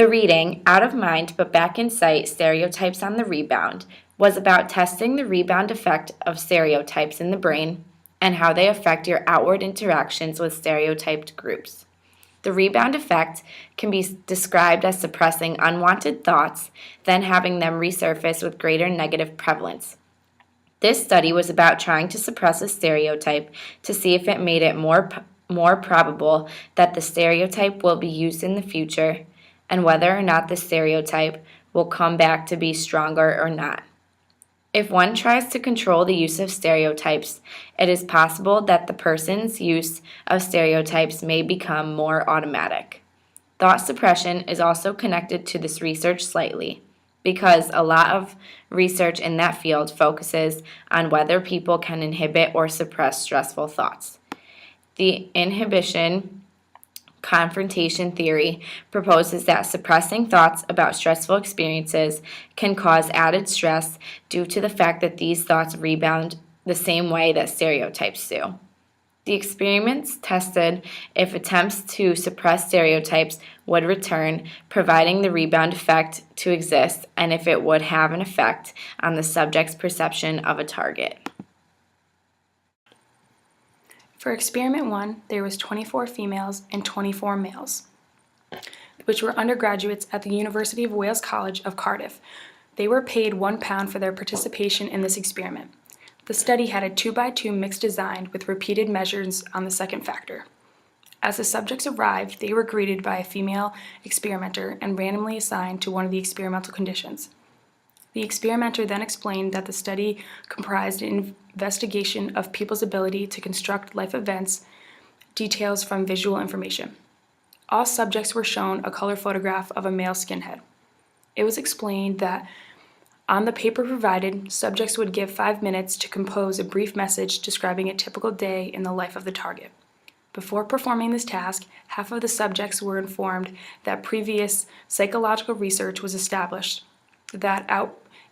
The reading, Out of Mind but Back in Sight, Stereotypes on the Rebound, was about testing the rebound effect of stereotypes in the brain and how they affect your outward interactions with stereotyped groups. The rebound effect can be described as suppressing unwanted thoughts, then having them resurface with greater negative prevalence. This study was about trying to suppress a stereotype to see if it made it more probable that the stereotype will be used in the future, and whether or not the stereotype will come back to be stronger or not. If one tries to control the use of stereotypes, it is possible that the person's use of stereotypes may become more automatic. Thought suppression is also connected to this research slightly, because a lot of research in that field focuses on whether people can inhibit or suppress stressful thoughts. The inhibition confrontation theory proposes that suppressing thoughts about stressful experiences can cause added stress due to the fact that these thoughts rebound the same way that stereotypes do. The experiments tested if attempts to suppress stereotypes would return, providing the rebound effect to exist, and if it would have an effect on the subject's perception of a target. For experiment 1, there was 24 females and 24 males, which were undergraduates at the University of Wales College of Cardiff. They were paid £1 for their participation in this experiment. The study had a 2x2 mixed design with repeated measures on the second factor. As the subjects arrived, they were greeted by a female experimenter and randomly assigned to one of the experimental conditions. The experimenter then explained that the study comprised an investigation of people's ability to construct life events, details from visual information. All subjects were shown a color photograph of a male skinhead. It was explained that on the paper provided, subjects would give 5 minutes to compose a brief message describing a typical day in the life of the target. Before performing this task, half of the subjects were informed that previous psychological research was established that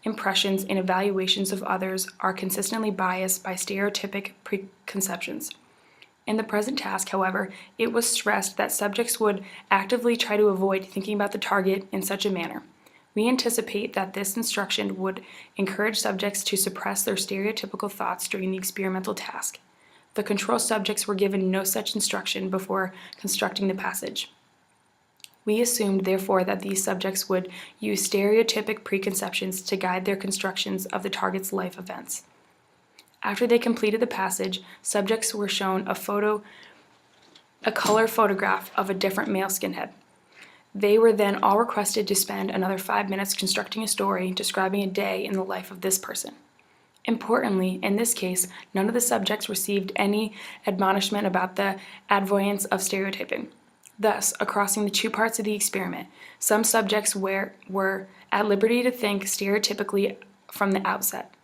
impressions and evaluations of others are consistently biased by stereotypic preconceptions. In the present task, however, it was stressed that subjects would actively try to avoid thinking about the target in such a manner. We anticipate that this instruction would encourage subjects to suppress their stereotypical thoughts during the experimental task. The control subjects were given no such instruction before constructing the passage. We assumed, therefore, that these subjects would use stereotypic preconceptions to guide their constructions of the target's life events. After they completed the passage, subjects were shown a color photograph of a different male skinhead. They were then all requested to spend another 5 minutes constructing a story describing a day in the life of this person. Importantly, in this case, none of the subjects received any admonishment about the advoyance of stereotyping. Thus, across the 2 parts of the experiment, some subjects were at liberty to think stereotypically from the outset,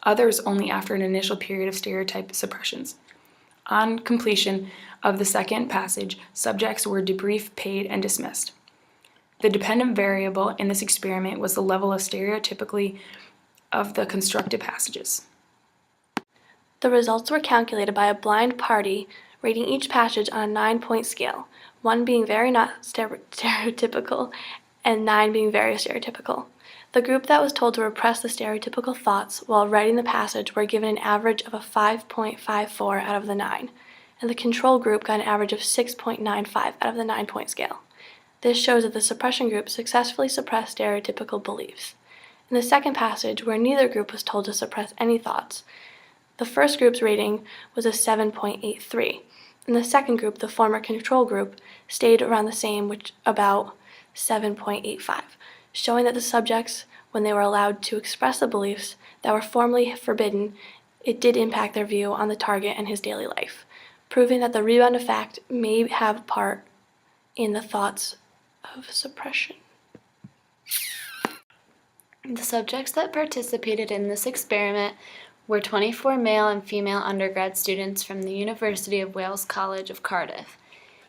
others only after an initial period of stereotype suppressions. On completion of the second passage, subjects were debriefed, paid, and dismissed. The dependent variable in this experiment was the level of stereotypically of the constructed passages. The results were calculated by a blind party rating each passage on a 9-point scale, 1 being very not stereotypical and 9 being very stereotypical. The group that was told to repress the stereotypical thoughts while writing the passage were given an average of a 5.54 out of the 9, and the control group got an average of 6.95 out of the 9-point scale. This shows that the suppression group successfully suppressed stereotypical beliefs. In the second passage, where neither group was told to suppress any thoughts, the first group's rating was a 7.83. In the second group, the former control group, stayed around the same, which about 7.85, showing that the subjects, when they were allowed to express the beliefs that were formerly forbidden, it did impact their view on the target and his daily life, proving that the rebound effect may have a part in the thoughts of suppression. The subjects that participated in this experiment were 24 male and female undergrad students from the University of Wales College of Cardiff.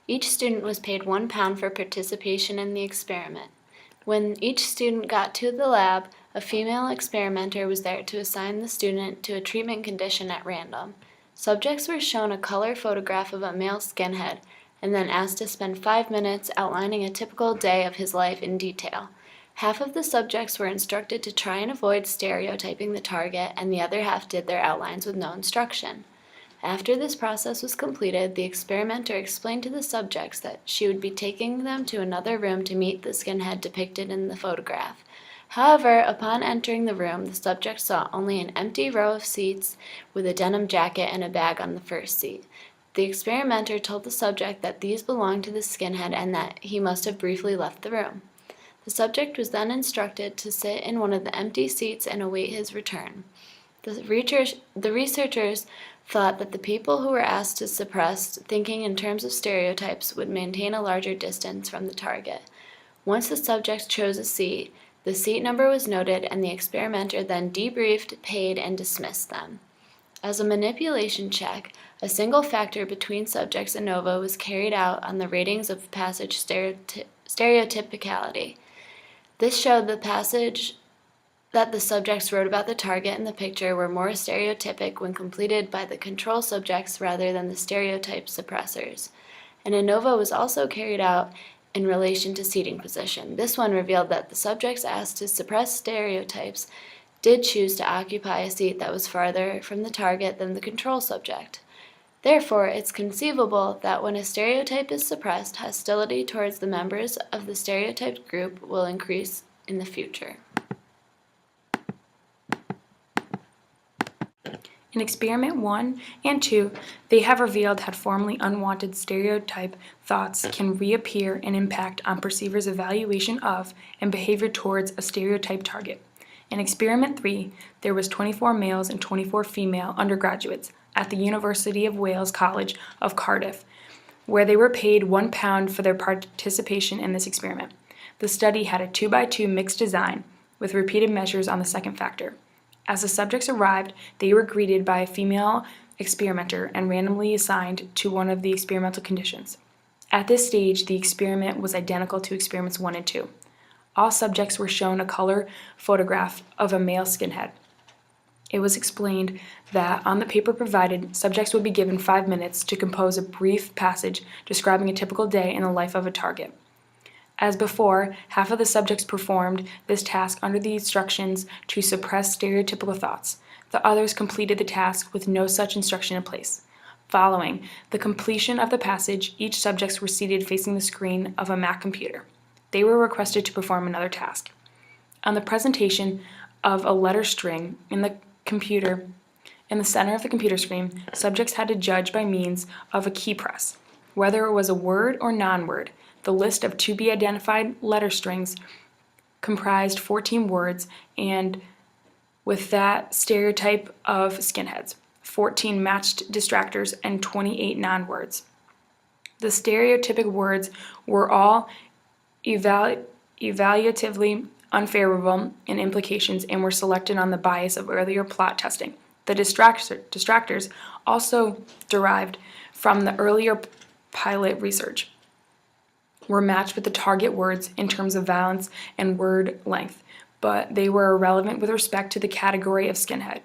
Each student was paid £1 for participation in the experiment. When each student got to the lab, a female experimenter was there to assign the student to a treatment condition at random. Subjects were shown a color photograph of a male skinhead, and then asked to spend 5 minutes outlining a typical day of his life in detail. Half of the subjects were instructed to try and avoid stereotyping the target, and the other half did their outlines with no instruction. After this process was completed, the experimenter explained to the subjects that she would be taking them to another room to meet the skinhead depicted in the photograph. However, upon entering the room, the subjects saw only an empty row of seats with a denim jacket and a bag on the first seat. The experimenter told the subject that these belonged to the skinhead and that he must have briefly left the room. The subject was then instructed to sit in one of the empty seats and await his return. The researchers thought that the people who were asked to suppress thinking in terms of stereotypes would maintain a larger distance from the target. Once the subjects chose a seat, the seat number was noted, and the experimenter then debriefed, paid, and dismissed them. As a manipulation check, a single factor between subjects ANOVA was carried out on the ratings of passage stereotypicality. This showed that the subjects wrote about the target in the picture were more stereotypic when completed by the control subjects rather than the stereotype suppressors. An ANOVA was also carried out in relation to seating position. This one revealed that the subjects asked to suppress stereotypes did choose to occupy a seat that was farther from the target than the control subject. Therefore, it's conceivable that when a stereotype is suppressed, hostility towards the members of the stereotyped group will increase in the future. In Experiment 1 and 2, they have revealed how formerly unwanted stereotype thoughts can reappear and impact on perceivers' evaluation of and behavior towards a stereotype target. In Experiment 3, there was 24 males and 24 female undergraduates at the University of Wales College of Cardiff, where they were paid £1 for their participation in this experiment. The study had a 2x2 mixed design with repeated measures on the second factor. As the subjects arrived, they were greeted by a female experimenter and randomly assigned to one of the experimental conditions. At this stage, the experiment was identical to experiments 1 and 2. All subjects were shown a color photograph of a male skinhead. It was explained that on the paper provided, subjects would be given 5 minutes to compose a brief passage describing a typical day in the life of a target. As before, half of the subjects performed this task under the instructions to suppress stereotypical thoughts. The others completed the task with no such instruction in place. Following the completion of the passage, each subject were seated facing the screen of a Mac computer. They were requested to perform another task. On the presentation of a letter string in the center of the computer screen, subjects had to judge by means of a key press whether it was a word or non-word. The list of to-be-identified letter strings comprised 14 words, and with that stereotype of skinheads, 14 matched distractors, and 28 non-words. The stereotypic words were all evaluatively unfavorable in implications and were selected on the bias of earlier plot testing. The distractors also derived from the earlier pilot research were matched with the target words in terms of valence and word length, but they were irrelevant with respect to the category of skinhead.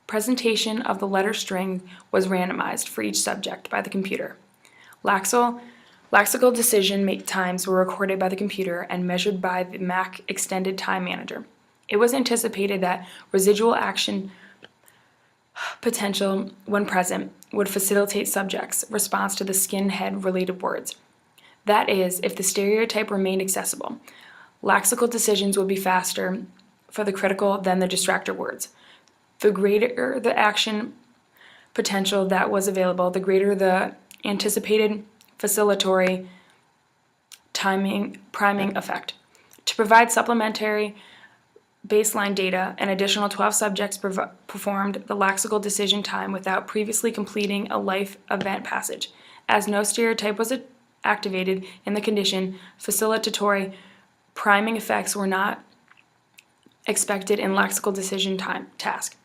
Presentation of the letter string was randomized for each subject by the computer. Lexical decision times were recorded by the computer and measured by the Mac Extended Time Manager. It was anticipated that residual action potential, when present, would facilitate subjects' response to the skinhead-related words. That is, if the stereotype remained accessible. Lexical decisions would be faster for the critical than the distractor words. The greater the action potential that was available, the greater the anticipated facilitatory priming effect. To provide supplementary baseline data, an additional 12 subjects performed the lexical decision time without previously completing a life event passage. As no stereotype was activated in the condition, facilitatory priming effects were not expected in lexical decision time task.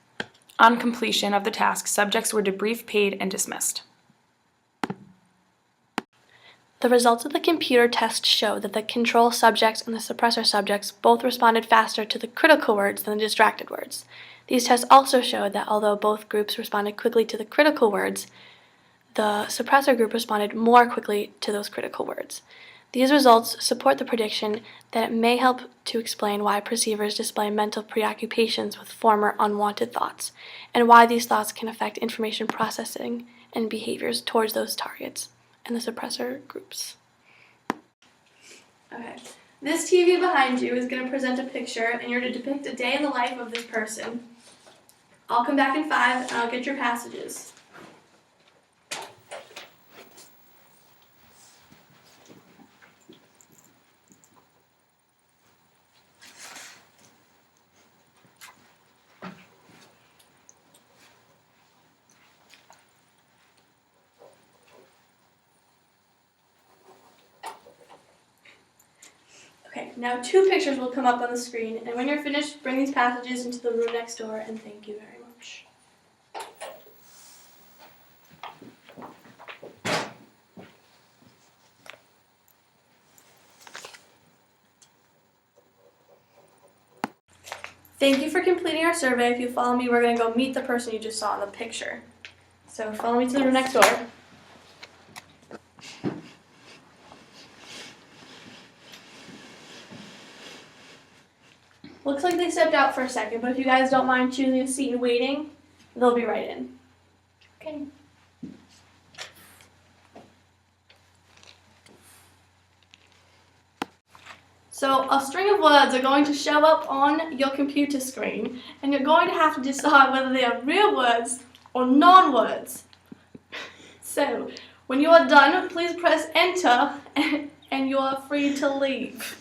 On completion of the task, subjects were debriefed, paid, and dismissed. The results of the computer test show that the control subjects and the suppressor subjects both responded faster to the critical words than the distracted words. These tests also showed that although both groups responded quickly to the critical words, the suppressor group responded more quickly to those critical words. These results support the prediction that it may help to explain why perceivers display mental preoccupations with former unwanted thoughts, and why these thoughts can affect information processing and behaviors towards those targets in the suppressor groups. Okay. This TV behind you is going to present a picture, and you're to depict a day in the life of this person. I'll come back in 5, and I'll get your passages. Okay, now 2 pictures will come up on the screen, and when you're finished, bring these passages into the room next door, and thank you very much. Thank you for completing our survey. If you follow me, we're going to go meet the person you just saw in the picture. So follow me to the room next door. Looks like they stepped out for a second, but if you guys don't mind choosing a seat and waiting, they'll be right in. Okay. So a string of words are going to show up on your computer screen, and you're going to have to decide whether they are real words or non-words. So when you are done, please press enter and you are free to leave.